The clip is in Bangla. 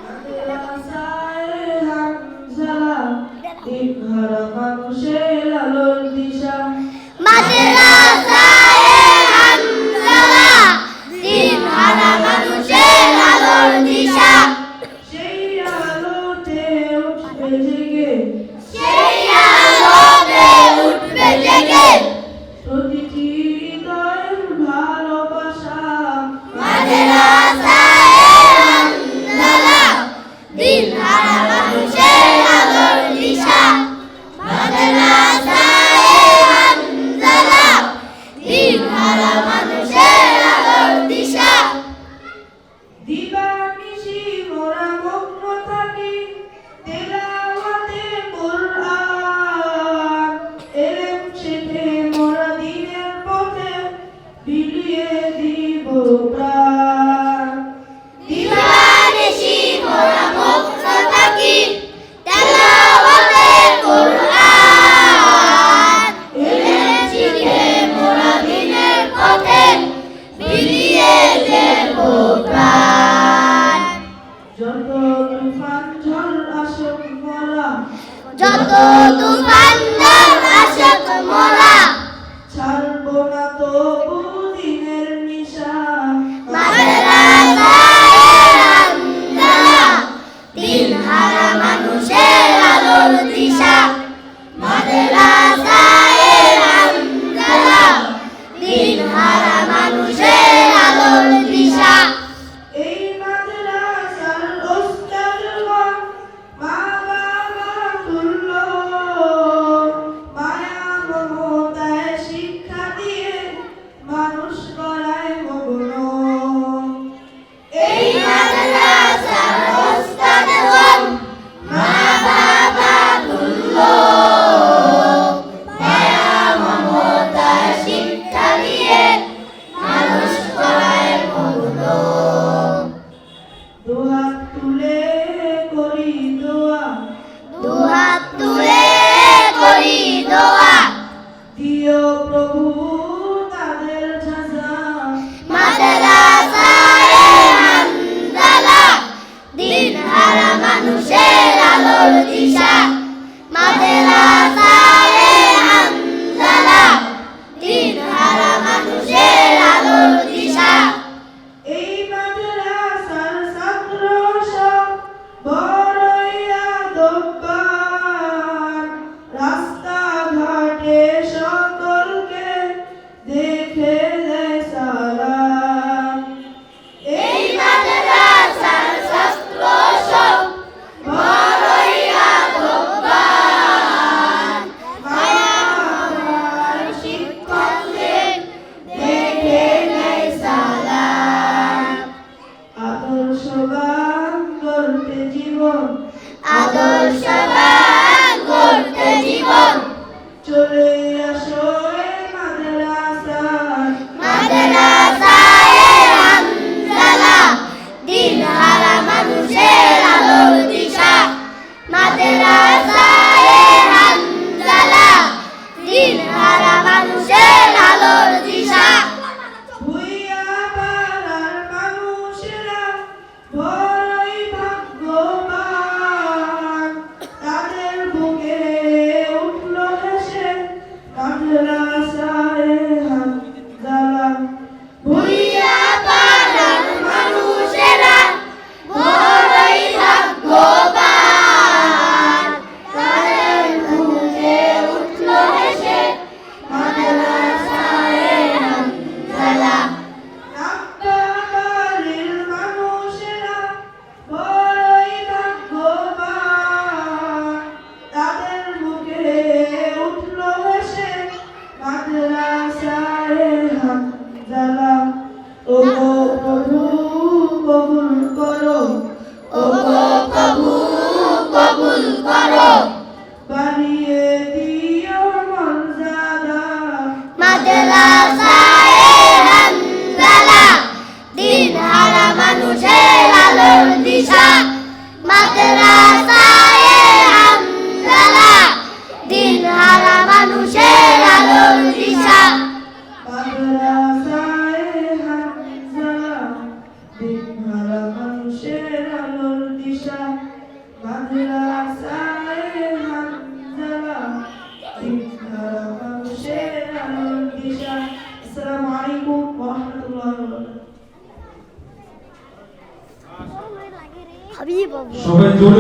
মাদ্রাসায় হামজালা দিনহারা মানুষের আলোর দিশা মাদ্রাসায়ে হামজালা দিনহারা মানুষের আলোর দিশা সেই আলোতে উঠবে জেগে সেই আলোতে উঠবে জেগে প্রতিটি হৃদয়ের ভালোবাসা মাদ্রাসায়ে হামজালা দিনহারা মানুষের আলোর দিশা মাদ্রাসায়ে হামজালা দিনহারা মানুষের আলোর দিশা দিবানিশি মোরা মগ্ন থাকি তেলাওয়াতে কোরআন এলেম শিখে মোরা দ্বীনের পথে বিলিয়ে দিব প্রাণ দিবানিশি মোরা মগ্ন থাকি তেলাওয়াতে কোরআন ইলম শিখে মোরা দ্বীনের পথে বিলিয়ে দেব প্রাণ যত তুফান ঝড় আসুক মোরা যত তুফান ঝড় আসুক মোরা ছাড়বো না তবু দিনের নিশা মাদ্রাসায়ে হামজালা দিনহারা মানুষের আলোর দিশা মাদ্রাসায়ে হামজালা দিনহারা মানুষের আলোর দিশা এই মাদ্রাসার ওস্তাদগণ মা বাবা তুল্য মায়া মমতায় শিক্ষা দিয়ে মানুষ করায় মগ্ন এই মাদ্রাসার ওস্তাদগণ মা বাবা তুল্য মায়া মমতায় শিক্ষা দিয়ে মানুষ করায় মগ্ন দুহাত তুলে করি দোয়া দুহাত তুলে করি দোয়া দিও প্রভু তাদের সাজা মাদ্রাসায়ে হামজালা দিনহারা মানুষের আলোর দিশা মাদ্রাসায়ে হামজালা দিনহারা মানুষের আলোর দিশা এই মাদ্রাসার ছাত্র সব বড়ই আদববান রাস্তাঘাটে সকলকে দেখে দেয় সালাম এই মাদ্রাসার ছাত্র সব বড়ই আদববান মায়াময় শিক্ষকদের দেখে নেয় সালাম আদর্শবান গড়তে জীবন আদর্শবান গড়তে জীবন চলে আসো এই মাদ্রাসায় মাদ্রাসায়ে হামজালা দিনহারা মানুষের আলোর দিশা মাদ্রাসায়ে হামজালা দিনহারা মানুষের আলোর দিশা ভুইয়া পাড়ার মানুষেরা বড়ই ভাগ্যবান দিশা মাদ্রাসায়ে হামজালা দিনহারা মানুষের আলোর দিশা। আসসালামু আলাইকুম ওয়া রাহমাতুল্লাহি ওয়া বারাকাতুহু। হাবিব সবাই জোরে